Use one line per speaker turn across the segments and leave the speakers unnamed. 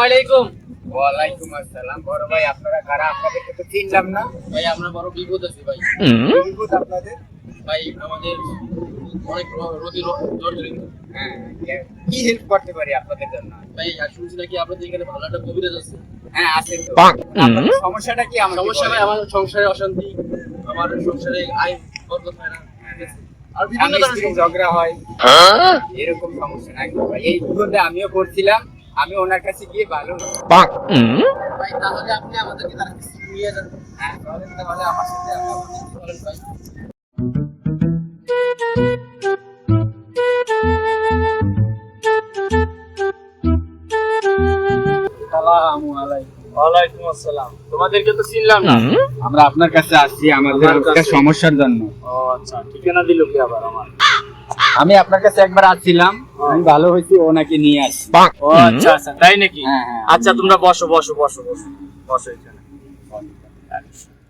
আলাইকুম।
ওয়ালাইকুম আসসালাম। বড় ভাই আপনারা কারা? আপনাদেরকে তো চিনলাম না
ভাই আমরা বড় বিপদ আছি ভাই।
বিপদ আপনাদের?
ভাই আমাদের অনেক রোগী জর্জরিত।
হ্যাঁ, কি হেল্প করতে পারি আপনাদের জন্য?
ভাই আর শুনছি নাকি আপনাদের এখানে ভালো একটা কবিরাজ আছে।
হ্যাঁ আছে তো। আপনাদের সমস্যাটা কি? আমাকে
সমস্যা ভাই
বলেন।
আমার সংসারে অশান্তি, আমার সংসারে আয় বরকত হয় না, ঠিক আছে? আর বিভিন্ন
স্বামী
ধরনের
স্ত্রীর
সমস্যা।
ঝগড়া হয়, এরকম সমস্যা নাই ভাই। এই বিপদে আমিও পড়ছিলাম, আমি ওনার কাছে গিয়ে ভালো
ভাই তাহলে আপনি আমাদেরকে তার কাছে নিয়ে যান।
হ্যাঁ চলেন তাহলে আমার সাথে
চলেন ভাই।
আসসালামু আলাইকুম।
ওয়ালাইকুম আসসালাম। তোমাদেরকে তো চিনলাম না।
আমরা আপনার কাছে আসছি আমাদের
আমার
একটা
কাছে?
সমস্যার জন্য।
ও আচ্ছা, ঠিকানা দিল কি আবার আমার?
আমি আপনার কাছে একবার আসছিলাম, আমি ভালো হয়েছি ওনাকে নিয়ে আসছি।
ও আচ্ছা আচ্ছা, তাই নাকি?
হ্যাঁ, হ্যাঁ।
আচ্ছা তোমরা বসো বসো বসো বসো বসো এখানে।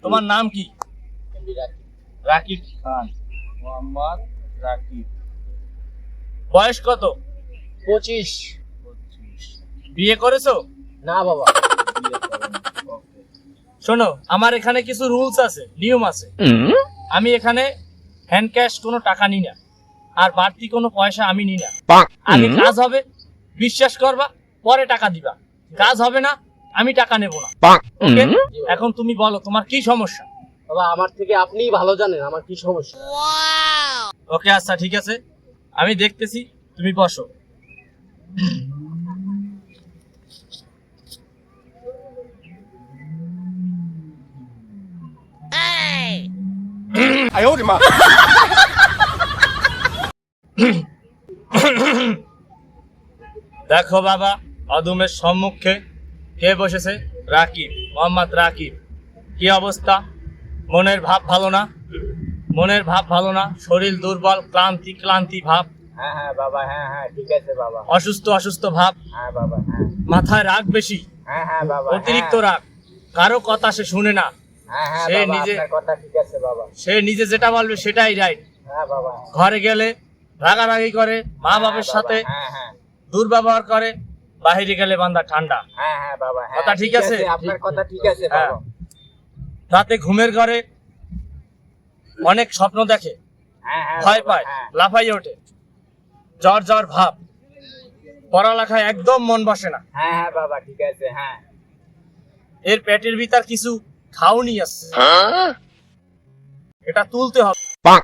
তোমার নাম কি? রাকিব খান। মোহাম্মদ রাকিব। বয়স কত? 25। বিয়ে করেছো? না বাবা। শোনো, আমার এখানে কিছু রুলস আছে, নিয়ম আছে। আমি এখানে হ্যান্ড ক্যাশ কোনো টাকা নিই না, আর বাড়তি কোনো পয়সা আমি নিই না। আগে কাজ হবে, বিশ্বাস করবা, পরে টাকা দিবা। কাজ হবে না, আমি টাকা নেব না। ওকে? এখন তুমি বলো তোমার কি সমস্যা?
বাবা আমার থেকে আপনিই ভালো জানেন আমার কি সমস্যা।
ওকে আচ্ছা ঠিক আছে, আমি দেখতেছি, তুমি বসো। দেখো বাবা, অদমের সম্মুখে কে বসেছে? রাকিব, মোহাম্মদ রাকিব। কি অবস্থা? মনের ভাব ভালো না? মনের ভাব ভালো না, শরীর দুর্বল, ক্লান্তি ক্লান্তি ভাব,
হ্যাঁ হ্যাঁ বাবা, হ্যাঁ হ্যাঁ ঠিক আছে বাবা।
অসুস্থ অসুস্থ ভাব,
হ্যাঁ বাবা, হ্যাঁ
মাথায় রাগ বেশি,
হ্যাঁ হ্যাঁ বাবা,
অতিরিক্ত রাগ, কারো কথা সে শুনে না,
হ্যাঁ হ্যাঁ
সে
বাবা,
নিজে-
আপনার কথা ঠিক আছে বাবা।
সে নিজে যেটা বলবে সেটাই রাইট।
হ্যাঁ বাবা,
ঘরে গেলে রাগারাগি করে, মা
হ্যাঁ
বাবার
বাবা,
সাথে
হ্যাঁ হ্যাঁ
দুর্ব্যবহার করে, বাহিরে গেলে বান্দা ঠান্ডা।
হ্যাঁ হ্যাঁ বাবা, হ্যাঁ
কথা ঠিক আছে?
আপনার কথা ঠিক আছে
হ্যাঁ।
বাবা।
রাতে ঘুমের ঘরে অনেক স্বপ্ন দেখে,
হ্যাঁ হ্যাঁ
ভয়
বাবা,
পায়,
হ্যাঁ
লাফাইয়ে ওঠে, জ্বর জ্বর ভাব, পড়ালেখায় একদম মন বসে না।
হ্যাঁ হ্যাঁ বাবা ঠিক আছে, হ্যাঁ
এর পেটের ভিতর কিছু খাওনি আছে, এটা তুলতে হবে।
হ্যাঁ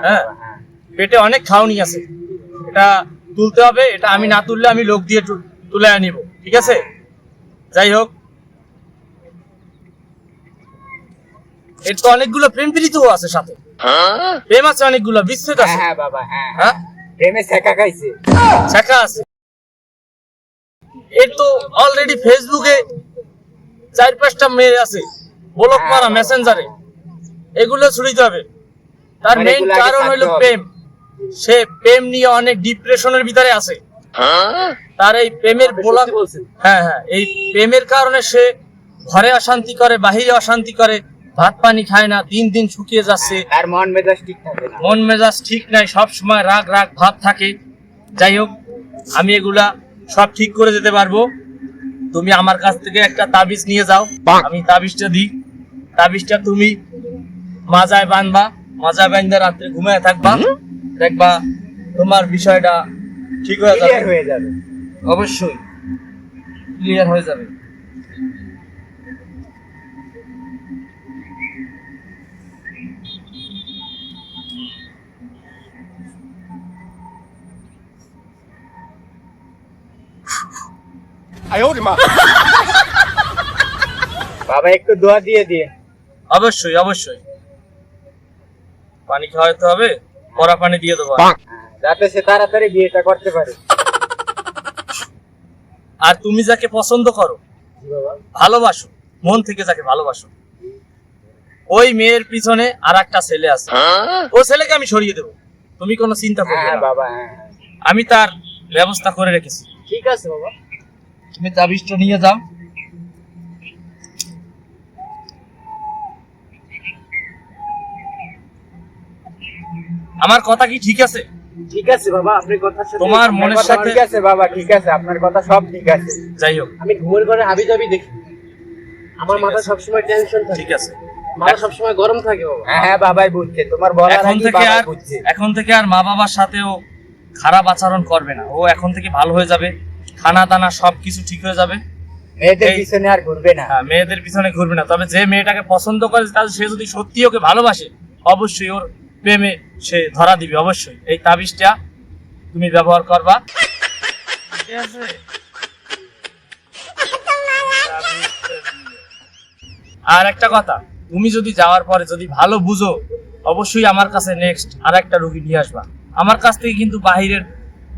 হ্যাঁ,
বাবা, হ্যাঁ
পেটে অনেক খাওনি আছে, এটা তুলতে হবে। এটা আমি না তুললে আমি লোক দিয়ে তুলে আনিব, ঠিক আছে? যাই হোক, এর তো অনেকগুলো প্রেম প্রীতিও আছে সাথে, প্রেম আছে অনেকগুলো, বিচ্ছেদ
হ্যাঁ
আছে,
হ্যাঁ বাবা, হ্যাঁ
হ্যাঁ,
প্রেমে শেখা খাইছে।
শেখা আছে। এর তো অলরেডি ফেসবুকে 4-5টা মেয়ে আছে, ব্লক মারা মেসেঞ্জারে, এগুলো ছুড়িতে হবে। তার
মানে
মেইন
এগুলো আগে
কারণ হলো
ছাড়তে হবে।
প্রেম। সে প্রেম নিয়ে অনেক ডিপ্রেশনের ভিতরে আছে। তার এই প্রেমের ব্লক,
বলছেন
হ্যাঁ হ্যাঁ, এই প্রেমের কারণে সে ঘরে অশান্তি করে, বাহিরে অশান্তি করে, ভাত পানি খায় না, দিন দিন শুকিয়ে যাচ্ছে,
তার মন মেজাজ ঠিক থাকে না।
মন মেজাজ ঠিক নাই, সব সময় রাগ রাগ ভাব থাকে। যাই হোক, আমি এগুলা সব ঠিক করে যেতে পারবো। তুমি আমার কাছ থেকে একটা তাবিজ নিয়ে যাও, আমি তাবিজটা দিই। তাবিজটা তুমি মাজায় বাঁধবা, মাজায় বাঁধতে রাত্রে ঘুমিয়ে থাকবা, দেখবা তোমার বিষয়টা ঠিক হয়ে যাবে।
ক্লিয়ার হয়ে যাবে।
অবশ্যই ক্লিয়ার হয়ে যাবে।
বাবা একটু দোয়া দিয়ে দিয়ে।
অবশ্যই অবশ্যই, পানি খাওয়াতে হবে, পরা পানি দিয়ে দেবো।
যাতে সে তাড়াতাড়ি বিয়েটা করতে পারে।
আর তুমি যাকে পছন্দ করো, ভালোবাসো, মন থেকে যাকে ভালোবাসো, ওই মেয়ের পিছনে আর একটা ছেলে আছে, ও ছেলেকে আমি সরিয়ে দেবো, তুমি কোনো চিন্তা করবে
হ্যাঁ
না।
বাবা, হ্যাঁ হ্যাঁ
আমি তার ব্যবস্থা করে রেখেছি।
ঠিক আছে বাবা।
তুমি তাবিজটা নিয়ে যাও। আমার কথা কি ঠিক আছে?
ঠিক আছে বাবা, আপনার কথার সাথে
তোমার
আপনার
মনের
কথা
সাথে
ঠিক আছে বাবা, ঠিক আছে, আপনার কথা সব ঠিক আছে।
যাই হোক,
আমি ঘুমের ঘরে হাবি জাবি দেখি, আমার
ঠিক
মাথা
আছে।
সবসময় টেনশন থাকে,
ঠিক আছে।
মাথা সবসময় গরম থাকে বাবা।
হ্যাঁ হ্যাঁ বাবাই বুঝছে, তোমার বলার
এখন
আগে
থেকে
বাবাই
আর
বুঝছে।
এখন থেকে আর মা বাবার সাথেও খারাপ আচরণ করবে না। ও এখন থেকে ভালো হয়ে যাবে, খানা দানা সবকিছু ঠিক হয়ে যাবে।
মেয়েদের
এই-
পিছনে আর ঘুরবে না।
হ্যাঁ, মেয়েদের পিছনে ঘুরবে না। তবে যে মেয়েটাকে পছন্দ করে, তাহলে সে যদি সত্যি ওকে ভালোবাসে, অবশ্যই ওর প্রেমে সে ধরা দিবে। অবশ্যই এই তাবিজটা তুমি ব্যবহার করবা, ঠিক আছে? আর একটা কথা, তুমি যদি যাওয়ার পরে যদি ভালো বুঝো, অবশ্যই আমার কাছে নেক্সট আর একটা রুগী নিয়ে আসবা। আমার কাছ থেকে কিন্তু বাহিরের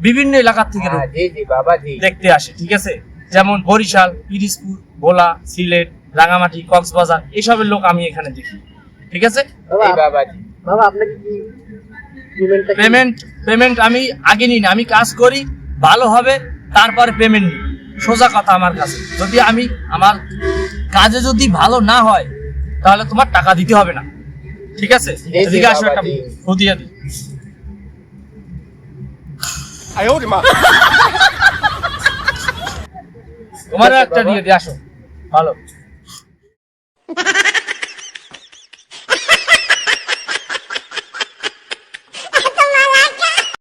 বিভিন্ন এলাকার থেকে
হ্যাঁ,
রোগী
জি জি বাবা জি।
দেখতে আসে, ঠিক আছে? যেমন বরিশাল, পিরিজপুর, ভোলা, সিলেট, রাঙামাটি, কক্সবাজার, এসবের লোক আমি এখানে দেখি, ঠিক আছে?
বাবা
এই বাবা জি।
বাবা আপনাকে কি পেমেন্টটা
পেমেন্ট আমি আগে নিই না, আমি কাজ করি, ভালো হবে, তারপরে পেমেন্ট নিই। সোজা কথা আমার কাছে। যদি আমার কাজে যদি ভালো না হয়, তাহলে তোমার টাকা দিতে হবে না, ঠিক আছে?
জি, জি,
এদিকে আসো,
বাবা,
একটা
জি।
ফুদিয়ে দিই। তোমারও একটা দিয়ে দিয়ে আসো, ভালো।